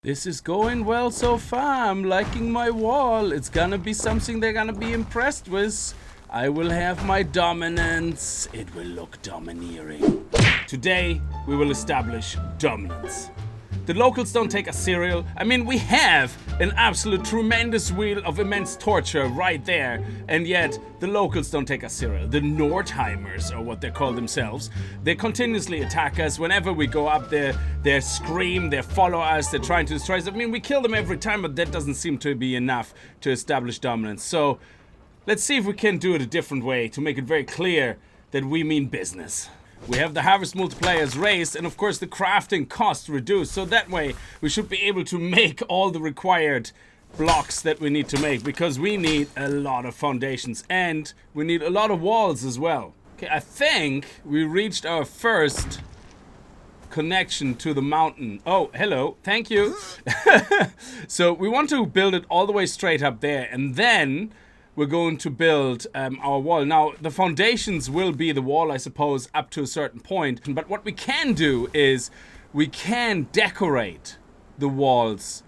This is going well so far. I'm liking my wall. It's gonna be something they're gonna be impressed with. I will have my dominance. It will look domineering. Today, we will establish dominance. The locals don't take us serial. I mean, we have an absolute tremendous wheel of immense torture right there, and yet the locals don't take us serial. The Nordheimers, or what they call themselves, they continuously attack us. Whenever we go up there, they scream, they follow us, they're trying to destroy us. I mean, we kill them every time, but that doesn't seem to be enough to establish dominance. So let's see if we can do it a different way to make it very clear that we mean business. We have the harvest multipliers raised, and of course the crafting cost reduced, so that way we should be able to make all the required blocks that we need to make, because we need a lot of foundations and we need a lot of walls as well. Okay, I think we reached our first connection to the mountain. Oh, hello, thank you. So we want to build it all the way straight up there, and then we're going to build our wall. Now, the foundations will be the wall, I suppose, up to a certain point. But what we can do is we can decorate the walls,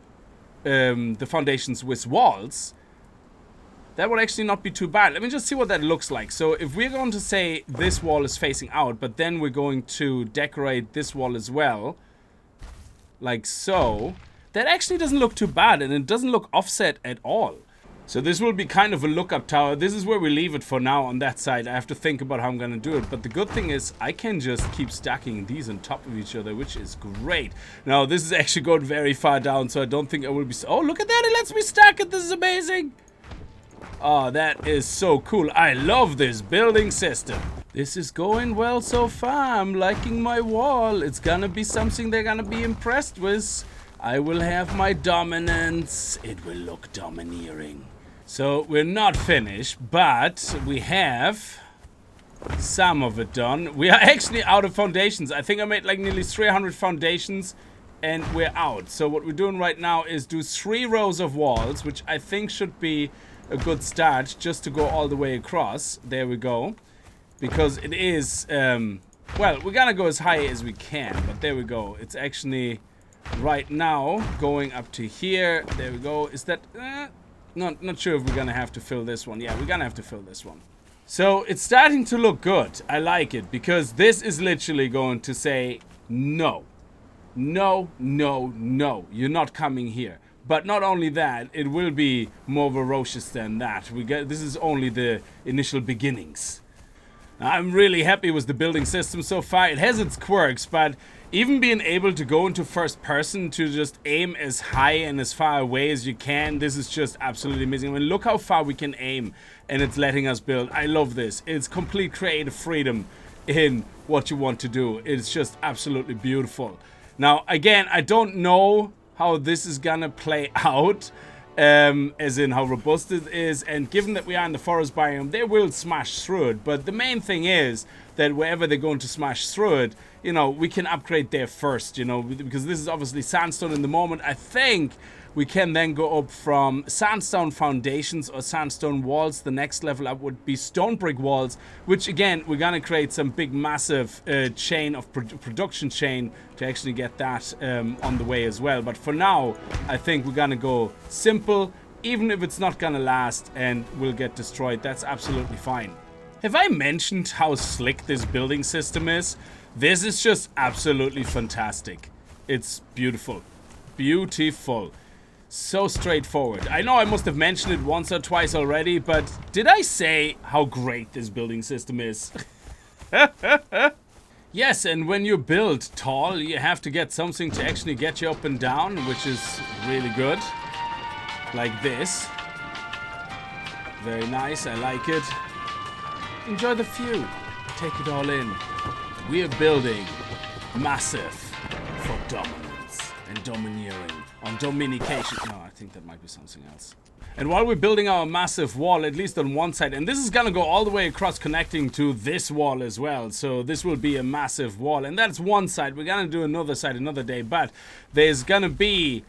the foundations with walls. That would actually not be too bad. Let me just see what that looks like. So if we're going to say this wall is facing out, but then we're going to decorate this wall as well, like so, that actually doesn't look too bad, and it doesn't look offset at all. So this will be kind of a lookup tower. This is where we leave it for now on that side. I have to think about how I'm going to do it. But the good thing is I can just keep stacking these on top of each other, which is great. Now, this is actually going very far down, so I don't think I will be... Oh, look at that. It lets me stack it. This is amazing. Oh, that is so cool. I love this building system. This is going well so far. I'm liking my wall. It's going to be something they're going to be impressed with. I will have my dominance. It will look domineering. So we're not finished, but we have some of it done. We are actually out of foundations. I think I made like nearly 300 foundations and we're out. So what we're doing right now is do 3 rows of walls, which I think should be a good start just to go all the way across. There we go. Because it is, well, we're gonna go as high as we can, but there we go. It's actually right now going up to here. There we go. Is that... Not sure if we're gonna have to fill this one. Yeah, we're gonna have to fill this one. So it's starting to look good. I like it, because this is literally going to say no. No, no, no. You're not coming here. But not only that, it will be more ferocious than that. This is only the initial beginnings. I'm really happy with the building system so far. It has its quirks, but even being able to go into first person to just aim as high and as far away as you can, this is just absolutely amazing. I mean, look how far we can aim, and it's letting us build. I love this. It's complete creative freedom in what you want to do. It's just absolutely beautiful. Now, again, I don't know how this is gonna play out, as in how robust it is, and given that we are in the forest biome, they will smash through it. But the main thing is that wherever they're going to smash through it, you know, we can upgrade there first, you know, because this is obviously sandstone in the moment. I think we can then go up from sandstone foundations or sandstone walls. The next level up would be stone brick walls, which again, we're gonna create some big massive chain of production chain to actually get that on the way as well. But for now, I think we're gonna go simple, even if it's not gonna last and will get destroyed. That's absolutely fine. Have I mentioned how slick this building system is? This is just absolutely fantastic. It's beautiful. Beautiful. So straightforward. I know I must have mentioned it once or twice already, but did I say how great this building system is? Yes, and when you build tall, you have to get something to actually get you up and down, which is really good. Like this. Very nice, I like it. Enjoy the view. Take it all in. We are building massive for dominance and domineering. On dominication. No, I think that might be something else. And while we're building our massive wall, at least on one side, and this is gonna go all the way across connecting to this wall as well. So this will be a massive wall, and that's one side. We're gonna do another side another day, but there's gonna be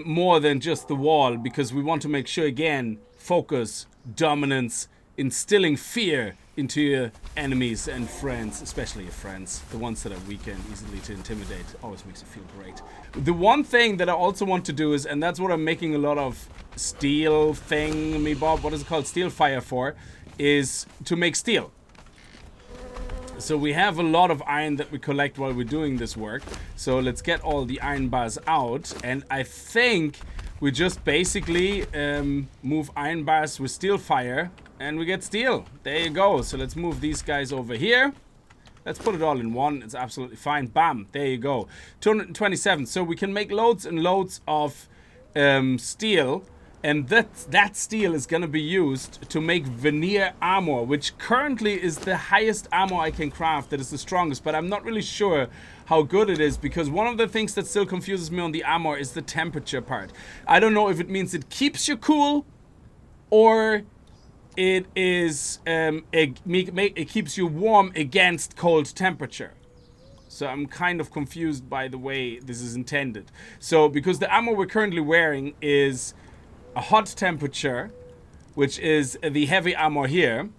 more than just the wall, because we want to make sure, again, focus, dominance, instilling fear into your enemies and friends, especially your friends, the ones that are weak and easily to intimidate. Always makes you feel great. The one thing that I also want to do is, and that's what I'm making a lot of steel thing, what is it called, steel fire for, is to make steel. So we have a lot of iron that we collect while we're doing this work. So let's get all the iron bars out, and I think we just basically move iron bars with steel fire and we get steel. There you go. So let's move these guys over here. Let's put it all in one. It's absolutely fine. Bam. There you go. 227. So we can make loads and loads of steel. And that steel is going to be used to make veneer armor, which currently is the highest armor I can craft. That is the strongest. But I'm not really sure how good it is, because one of the things that still confuses me on the armor is the temperature part. I don't know if it means it keeps you cool or it is it keeps you warm against cold temperature. So I'm kind of confused by the way this is intended. So because the armor we're currently wearing is a hot temperature, which is the heavy armor here,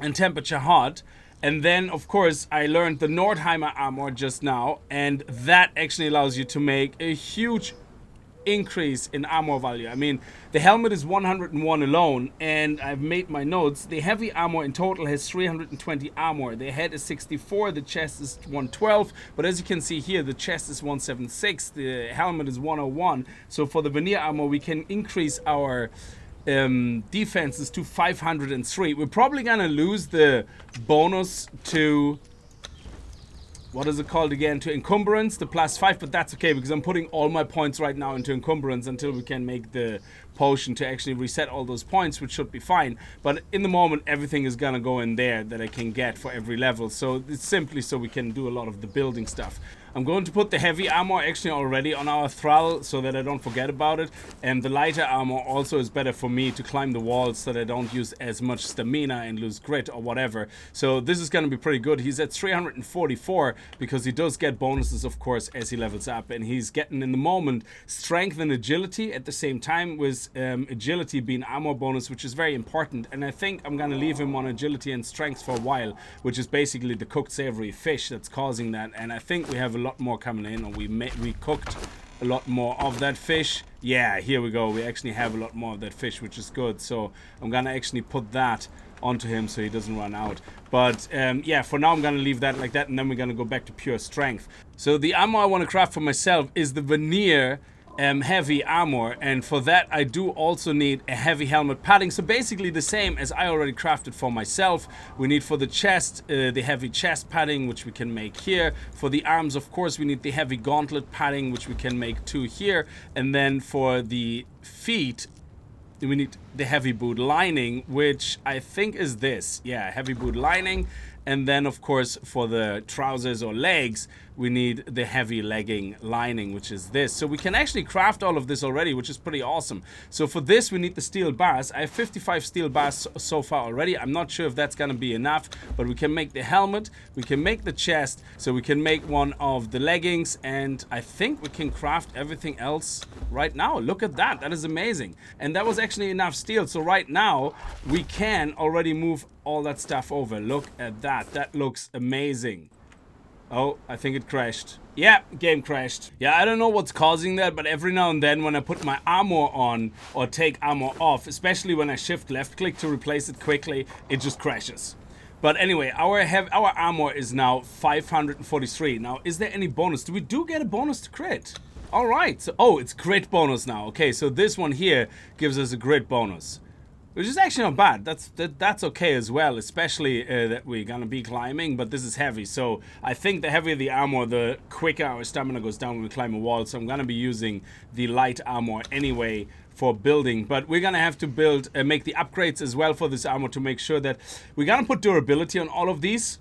and temperature hot. And then of course I learned the Nordheimer armor just now, and that actually allows you to make a huge increase in armor value. I mean, the helmet is 101 alone, and I've made my notes. The heavy armor in total has 320 armor. The head is 64, the chest is 112, but as you can see here, the chest is 176, the helmet is 101. So for the veneer armor, we can increase our defenses to 503. We're probably gonna lose the bonus to, what is it called again, to encumbrance, the +5, but that's okay because I'm putting all my points right now into encumbrance until we can make the potion to actually reset all those points, which should be fine. But in the moment, everything is gonna go in there that I can get for every level. So it's simply so we can do a lot of the building stuff. I'm going to put the heavy armor actually already on our thrall so that I don't forget about it. And the lighter armor also is better for me to climb the walls so that I don't use as much stamina and lose grit or whatever. So this is going to be pretty good. He's at 344 because he does get bonuses, of course, as he levels up. And he's getting, in the moment, strength and agility at the same time, with agility being armor bonus, which is very important. And I think I'm going to leave him on agility and strength for a while, which is basically the cooked savory fish that's causing that. And I think we have a lot more coming in, or we cooked a lot more of that fish. Yeah, here we go. We actually have a lot more of that fish, which is good. So I'm gonna actually put that onto him so he doesn't run out. But yeah, for now I'm gonna leave that like that, and then we're gonna go back to pure strength. So the armor I want to craft for myself is the veneer heavy armor, and for that I do also need a heavy helmet padding. So basically the same as I already crafted for myself. We need for the chest the heavy chest padding, which we can make here. For the arms, of course, we need the heavy gauntlet padding, which we can make 2 here. And then for the feet, we need the heavy boot lining, which I think is this. Yeah, heavy boot lining. And then, of course, for the trousers or legs, we need the heavy legging lining, which is this. So we can actually craft all of this already, which is pretty awesome. So for this, we need the steel bars. I have 55 steel bars so far already. I'm not sure if that's going to be enough, but we can make the helmet, we can make the chest, so we can make one of the leggings, and I think we can craft everything else right now. Look at that. That is amazing. And that was actually enough steel. So right now, we can already move all that stuff over. Look at that. That looks amazing. Oh, I think it crashed. Yeah, game crashed. Yeah, I don't know what's causing that, but every now and then when I put my armor on or take armor off, especially when I shift left click to replace it quickly, it just crashes. But anyway, our armor is now 543. Now, is there any bonus? We do get a bonus to crit. All right. So, oh, it's crit bonus now. Okay, so this one here gives us a crit bonus, which is actually not bad. That's okay as well, especially that we're gonna be climbing, but this is heavy. So I think the heavier the armor, the quicker our stamina goes down when we climb a wall. So I'm gonna be using the light armor anyway for building. But we're gonna have to build, make the upgrades as well for this armor to make sure that we're gonna put durability on all of these.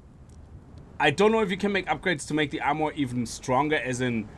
I don't know if you can make upgrades to make the armor even stronger, as in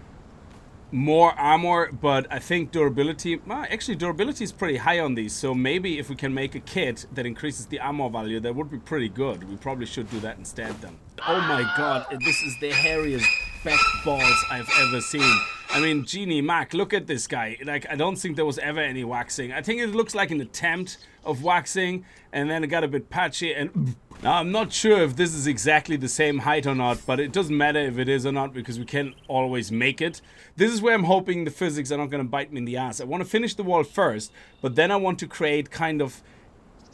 more armor, but I think durability, well, actually durability is pretty high on these, so maybe if we can make a kit that increases the armor value, that would be pretty good. We probably should do that instead then. Oh my god, this is the hairiest back balls I've ever seen. I mean, Genie, Mac, look at this guy. Like, I don't think there was ever any waxing. I think it looks like an attempt of waxing, and then it got a bit patchy, and now I'm not sure if this is exactly the same height or not, but it doesn't matter if it is or not, because we can always make it. This is where I'm hoping the physics are not going to bite me in the ass. I want to finish the wall first, but then I want to create kind of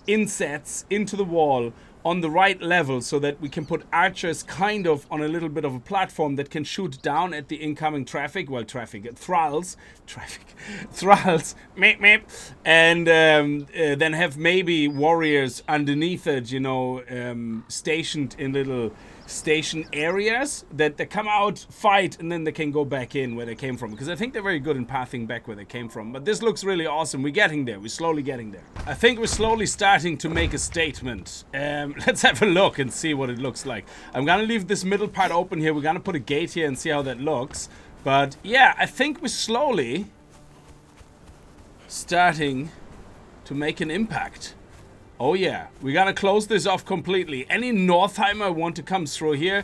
insets into the wall on the right level so that we can put archers kind of on a little bit of a platform that can shoot down at the incoming traffic, thralls, meep, meep, and then have maybe warriors underneath it, you know, stationed in little station areas that they come out, fight, and then they can go back in where they came from, because I think they're very good in pathing back where they came from. But this looks really awesome. We're getting there. We're slowly getting there. I think we're slowly starting to make a statement. Let's have a look and see what it looks like. I'm gonna leave this middle part open here. We're gonna put a gate here and see how that looks. But yeah, I think we're slowly starting to make an impact. Oh yeah, we're gonna close this off completely. Any Northheimer want to come through here?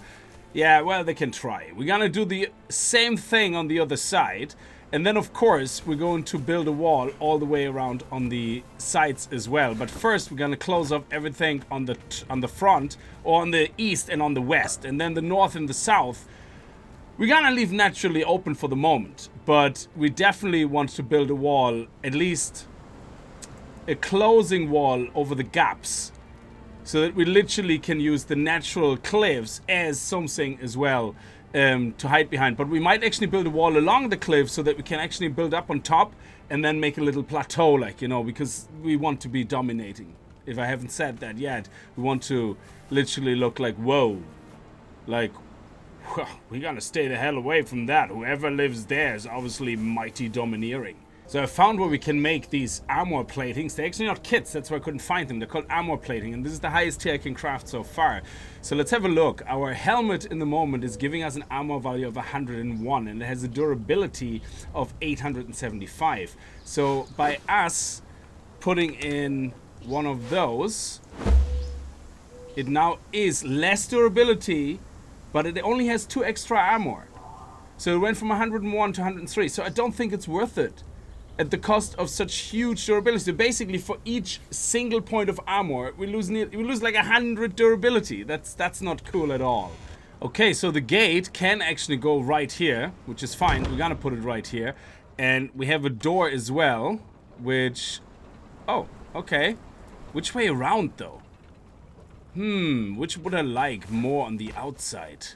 Yeah, well, they can try. We're gonna do the same thing on the other side. And then, of course, we're going to build a wall all the way around on the sides as well. But first, we're gonna close off everything on the front, or on the east and on the west. And then the north and the south, we're gonna leave naturally open for the moment. But we definitely want to build a wall, at least a closing wall over the gaps, so that we literally can use the natural cliffs as something as well to hide behind. But we might actually build a wall along the cliff so that we can actually build up on top and then make a little plateau, like, you know, because we want to be dominating. If I haven't said that yet, we want to literally look like, whoa, like, we gotta stay the hell away from that. Whoever lives there is obviously mighty domineering. So I found where we can make these armor platings. They're actually not kits, that's why I couldn't find them. They're called armor plating, and this is the highest tier I can craft so far. So let's have a look. Our helmet in the moment is giving us an armor value of 101, and it has a durability of 875. So by us putting in one of those, it now is less durability, but it only has 2 extra armor. So it went from 101 to 103, so I don't think it's worth it at the cost of such huge durability. So basically, for each single point of armor, we lose like 100 durability. That's not cool at all. Okay, so the gate can actually go right here, which is fine. We're gonna put it right here, and we have a door as well, which, oh, okay. Which way around though? Which would I like more on the outside?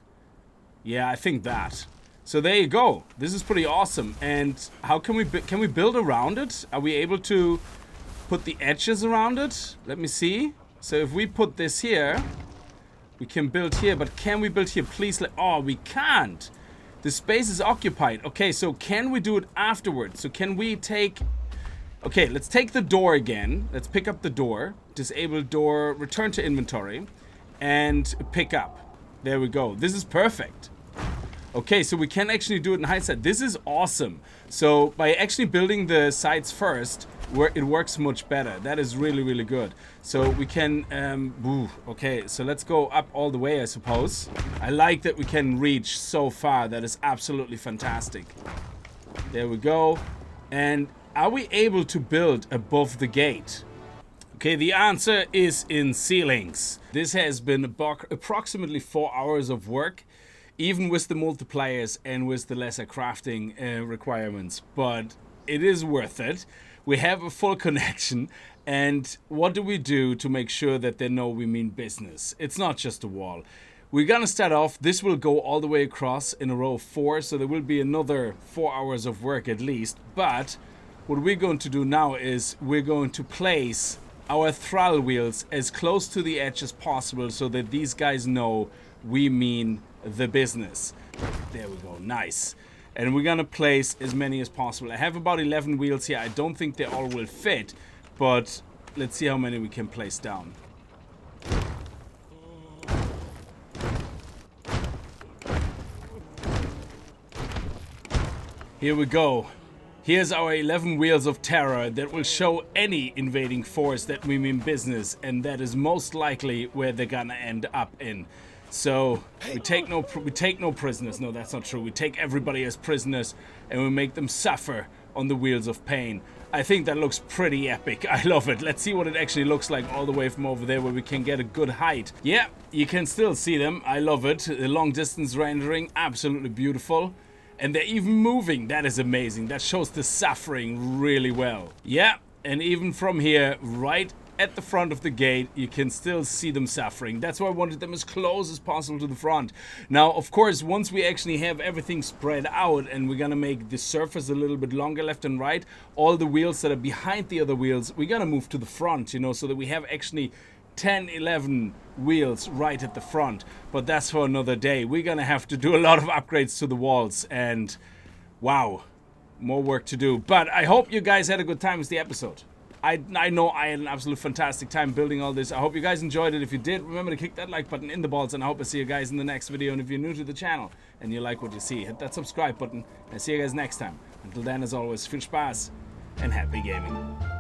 Yeah, I think that. So there you go. This is pretty awesome. And how can we build around it? Are we able to put the edges around it? Let me see. So if we put this here, we can build here. But can we build here? Please. Oh, we can't. The space is occupied. Okay, so can we do it afterwards? So can we take... Okay, let's take the door again. Let's pick up the door. Disable door. Return to inventory. And pick up. There we go. This is perfect. Okay, so we can actually do it in hindsight. This is awesome. So by actually building the sides first, it works much better. That is really, really good. So we can, okay, so let's go up all the way, I suppose. I like that we can reach so far. That is absolutely fantastic. There we go. And are we able to build above the gate? Okay, the answer is in ceilings. This has been approximately 4 hours of work, even with the multipliers and with the lesser crafting requirements. But it is worth it. We have a full connection. And what do we do to make sure that they know we mean business? It's not just a wall. We're gonna start off. This will go all the way across in a row of 4. So there will be another 4 hours of work at least. But what we're going to do now is we're going to place our thrall wheels as close to the edge as possible so that these guys know we mean the business. There we go. Nice. And we're gonna place as many as possible. I have about 11 wheels here. I don't think they all will fit, but let's see how many we can place down. Here we go. Here's our 11 wheels of terror that will show any invading force that we mean business, and that is most likely where they're gonna end up in. So we take no prisoners. No, that's not true. We take everybody as prisoners and we make them suffer on the wheels of pain. I think that looks pretty epic. I love it. Let's see what it actually looks like all the way from over there where we can get a good height. Yeah, you can still see them. I love it. The long distance rendering, absolutely beautiful. And they're even moving. That is amazing. That shows the suffering really well. Yeah, and even from here, right at the front of the gate, you can still see them suffering. That's why I wanted them as close as possible to the front. Now, of course, once we actually have everything spread out and we're gonna make the surface a little bit longer left and right, all the wheels that are behind the other wheels, we're gonna move to the front, you know, so that we have actually 10, 11 wheels right at the front. But that's for another day. We're gonna have to do a lot of upgrades to the walls, and wow, more work to do. But I hope you guys had a good time with the episode. I know I had an absolute fantastic time building all this. I hope you guys enjoyed it. If you did, remember to kick that like button in the balls, and I hope I see you guys in the next video. And if you're new to the channel and you like what you see, hit that subscribe button, and see you guys next time. Until then, as always, viel Spaß and happy gaming.